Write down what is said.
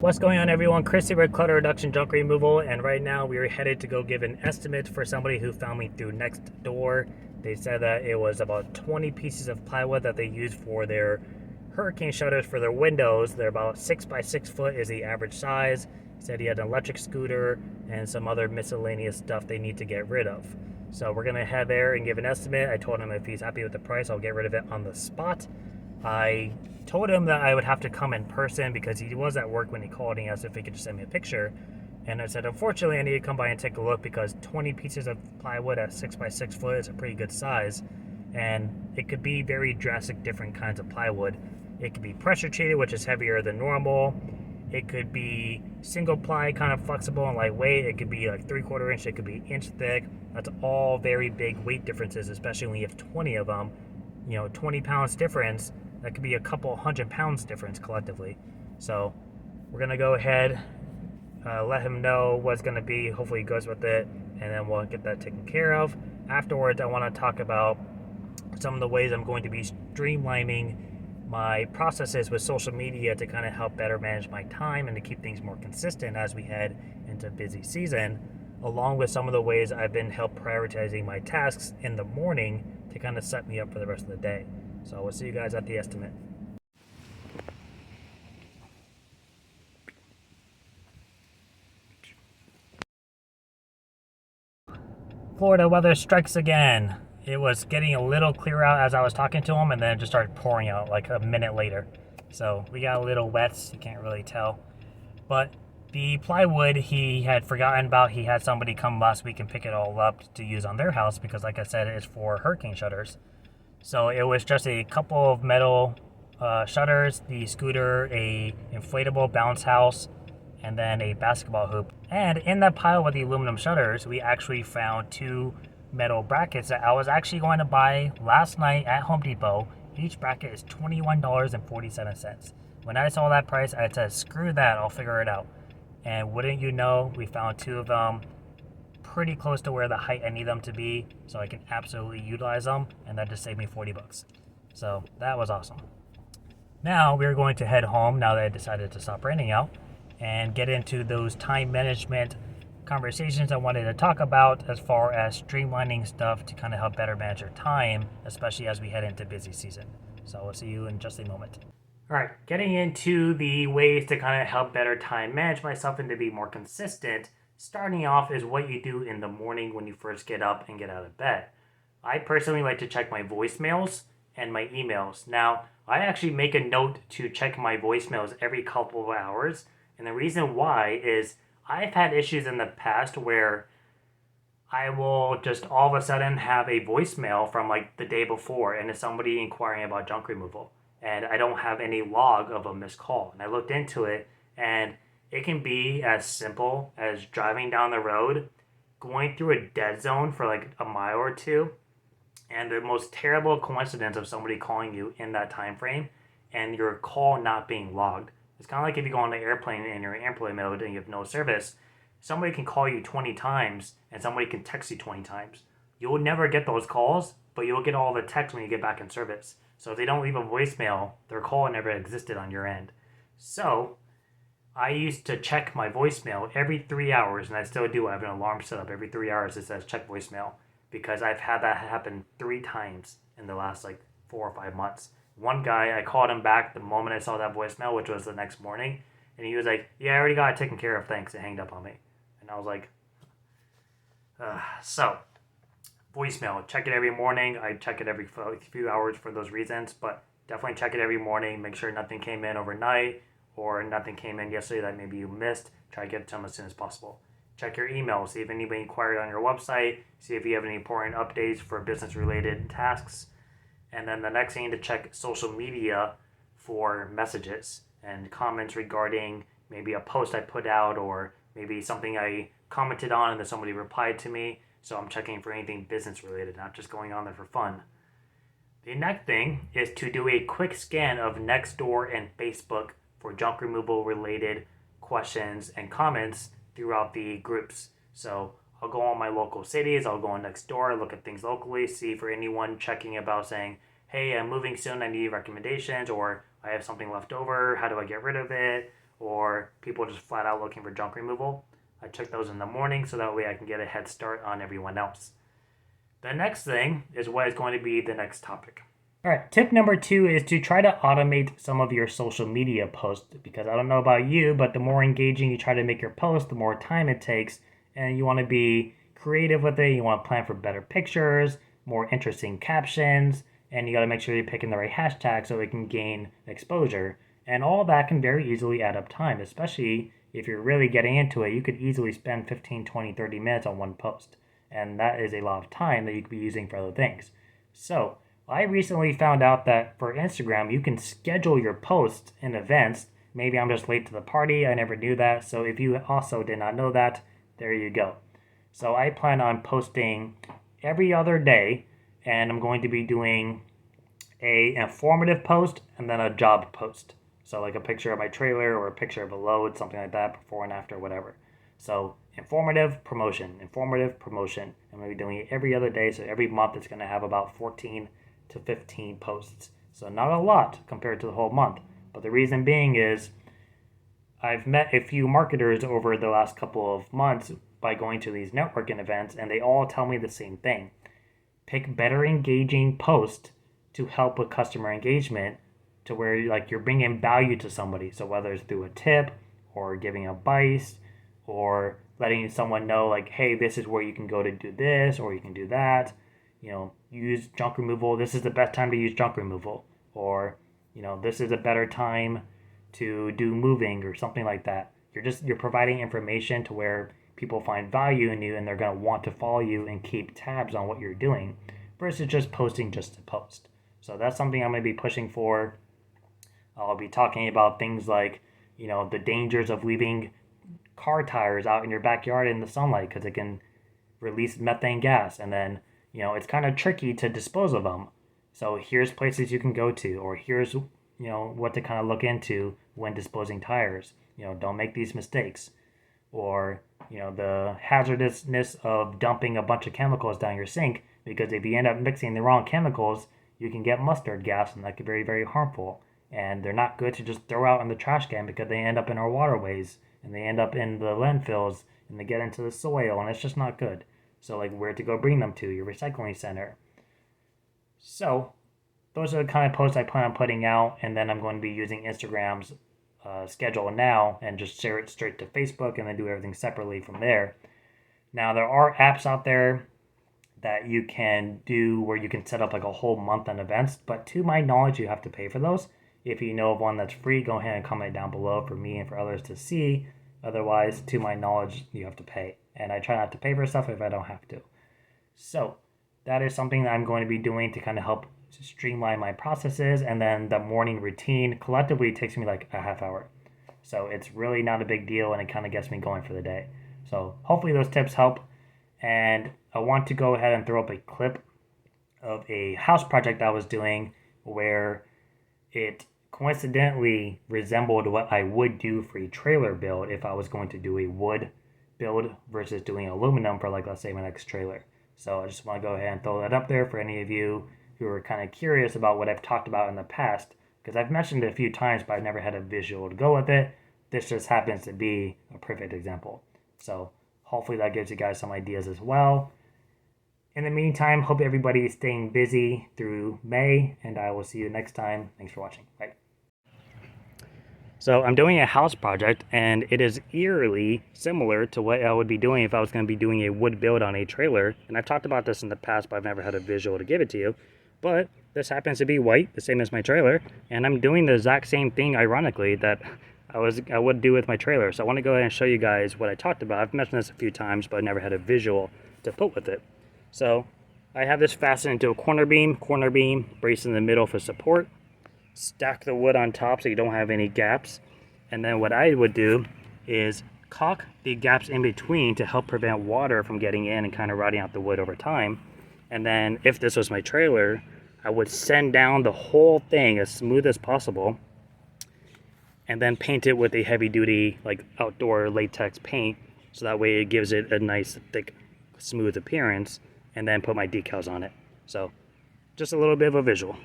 What's going on, everyone? Chris here with Clutter Reduction Junk Removal, and right now we are headed to go give an estimate for somebody who found me through Nextdoor. They said that it was about 20 pieces of plywood that they use for their hurricane shutters for their windows. They're about 6 by 6 foot is the average size. He said he had an electric scooter and some other miscellaneous stuff they need to get rid of. So we're gonna head there and give an estimate. I told him if he's happy with the price, I'll get rid of it on the spot. I told him that I would have to come in person because he was at work when he called and he asked if he could just send me a picture. And I said, unfortunately, I need to come by and take a look because 20 pieces of plywood at 6 by 6 foot is a pretty good size. And it could be very drastic different kinds of plywood. It could be pressure treated, which is heavier than normal. It could be single ply, kind of flexible and lightweight. It could be like 3/4 inch. It could be inch thick. That's all very big weight differences, especially when you have 20 of them. 20 pounds difference, that could be a couple 100 pounds difference collectively. So we're gonna go ahead, let him know what's gonna be. Hopefully he goes with it, and then we'll get that taken care of. Afterwards, I want to talk about some of the ways I'm going to be streamlining my processes with social media to kind of help better manage my time and to keep things more consistent as we head into busy season, along with some of the ways I've been help prioritizing my tasks in the morning to kind of set me up for the rest of the day. So we'll see you guys at the estimate. Florida weather strikes again. It was getting a little clear out as I was talking to him, and then it just started pouring out like a minute later. So we got a little wet, you can't really tell. But the plywood he had forgotten about. He had somebody come last week and pick it all up to use on their house because, like I said, it's for hurricane shutters. So it was just a couple of metal shutters, the scooter, a inflatable bounce house, and then a basketball hoop. And in that pile with the aluminum shutters, we actually found two metal brackets that I was actually going to buy last night at Home Depot. Each bracket is $21.47. When I saw that price, I said, screw that, I'll figure it out. And wouldn't you know, we found two of them pretty close to where the height I need them to be, so I can absolutely utilize them, and that just saved me 40 bucks. So that was awesome. Now we're going to head home now that I decided to stop raining out and get into those time management conversations I wanted to talk about as far as streamlining stuff to kind of help better manage your time, especially as we head into busy season. So we'll see you in just a moment. All right, getting into the ways to kind of help better time manage myself and to be more consistent. Starting off is what you do in the morning when you first get up and get out of bed. I personally like to check my voicemails and my emails. Now, I actually make a note to check my voicemails every couple of hours. And the reason why is I've had issues in the past where I will just all of a sudden have a voicemail from like the day before and it's somebody inquiring about junk removal. And I don't have any log of a missed call. And I looked into it, and it can be as simple as driving down the road, going through a dead zone for like a mile or two, and the most terrible coincidence of somebody calling you in that time frame and your call not being logged. It's kind of like if you go on an airplane and you're in airplane mode and you have no service, somebody can call you 20 times and somebody can text you 20 times. You'll never get those calls, but you'll get all the texts when you get back in service. So if they don't leave a voicemail, their call never existed on your end. So I used to check my voicemail every 3 hours, and I still do. I have an alarm set up every 3 hours that says check voicemail because I've had that happen 3 times in the last like 4 or 5 months. One guy, I called him back the moment I saw that voicemail, which was the next morning, and he was like, "Yeah, I already got it taken care of, thanks," and hanged up on me. And I was like, so voicemail, check it every morning. I check it every few hours for those reasons, but definitely check it every morning. Make sure nothing came in overnight or nothing came in yesterday that maybe you missed. Try to get it to them as soon as possible. Check your email, see if anybody inquired on your website, see if you have any important updates for business related tasks. And then the next thing to check social media for messages and comments regarding maybe a post I put out or maybe something I commented on and then somebody replied to me. So I'm checking for anything business related, not just going on there for fun. The next thing is to do a quick scan of Nextdoor and Facebook for junk removal related questions and comments throughout the groups. So I'll go on my local cities, I'll go on Nextdoor, look at things locally, see for anyone checking about saying, hey, I'm moving soon, I need recommendations, or I have something left over, how do I get rid of it? or people just flat out looking for junk removal. I check those in the morning so that way I can get a head start on everyone else. The next thing is what is going to be the next topic. All right, tip number 2 is to try to automate some of your social media posts, because I don't know about you, but the more engaging you try to make your post, the more time it takes, and you want to be creative with it. You want to plan for better pictures, more interesting captions, and you got to make sure you're picking the right hashtag so it can gain exposure. And all that can very easily add up time, especially if you're really getting into it. You could easily spend 15, 20, 30 minutes on one post, and that is a lot of time that you could be using for other things. So I recently found out that for Instagram, you can schedule your posts in advance. Maybe I'm just late to the party. I never knew that. So if you also did not know that, there you go. So I plan on posting every other day, and I'm going to be doing a informative post and then a job post. So like a picture of my trailer or a picture of a load, something like that, before and after, whatever. So informative, promotion, informative, promotion. I'm going to be doing it every other day. So every month it's going to have about 14 to 15 posts. So not a lot compared to the whole month. But the reason being is I've met a few marketers over the last couple of months by going to these networking events, and they all tell me the same thing. Pick better engaging posts to help with customer engagement, to where like you're bringing value to somebody. So whether it's through a tip or giving advice or letting someone know like, hey, this is where you can go to do this or you can do that. Use junk removal. This is the best time to use junk removal. Or, this is a better time to do moving or something like that. You're providing information to where people find value in you and they're going to want to follow you and keep tabs on what you're doing versus just posting just to post. So that's something I'm going to be pushing for. I'll be talking about things like, the dangers of leaving car tires out in your backyard in the sunlight because it can release methane gas, and then it's kind of tricky to dispose of them. So here's places you can go to, or here's what to kind of look into when disposing tires. Don't make these mistakes. Or the hazardousness of dumping a bunch of chemicals down your sink, because if you end up mixing the wrong chemicals, you can get mustard gas, and that could be very, very harmful. And they're not good to just throw out in the trash can because they end up in our waterways and they end up in the landfills and they get into the soil, and it's just not good. So like where to go bring them to, your recycling center. So those are the kind of posts I plan on putting out, and then I'm going to be using Instagram's schedule now and just share it straight to Facebook and then do everything separately from there. Now there are apps out there that you can do where you can set up like a whole month in events, but to my knowledge you have to pay for those. If you know of one that's free, go ahead and comment down below for me and for others to see. Otherwise, to my knowledge, you have to pay. And I try not to pay for stuff if I don't have to. So that is something that I'm going to be doing to kind of help streamline my processes. And then the morning routine collectively takes me like a half hour. So it's really not a big deal, and it kind of gets me going for the day. So hopefully those tips help. And I want to go ahead and throw up a clip of a house project I was doing where it coincidentally resembled what I would do for a trailer build if I was going to do a wood build versus doing aluminum for, like, let's say my next trailer. So I just want to go ahead and throw that up there for any of you who are kind of curious about what I've talked about in the past, because I've mentioned it a few times, but I've never had a visual to go with it. This just happens to be a perfect example. So hopefully that gives you guys some ideas as well. In the meantime, hope everybody is staying busy through May, and I will see you next time. Thanks for watching. Bye. So I'm doing a house project, and it is eerily similar to what I would be doing if I was going to be doing a wood build on a trailer. And I've talked about this in the past, but I've never had a visual to give it to you. But this happens to be white, the same as my trailer, and I'm doing the exact same thing, ironically, that I would do with my trailer. So I want to go ahead and show you guys what I talked about. I've mentioned this a few times, but I never had a visual to put with it. So I have this fastened into a corner beam, braced in the middle for support, stack the wood on top so you don't have any gaps. And then what I would do is caulk the gaps in between to help prevent water from getting in and kind of rotting out the wood over time. And then if this was my trailer, I would sand down the whole thing as smooth as possible and then paint it with a heavy duty like outdoor latex paint, so that way it gives it a nice thick smooth appearance, and then put my decals on it. So just a little bit of a visual.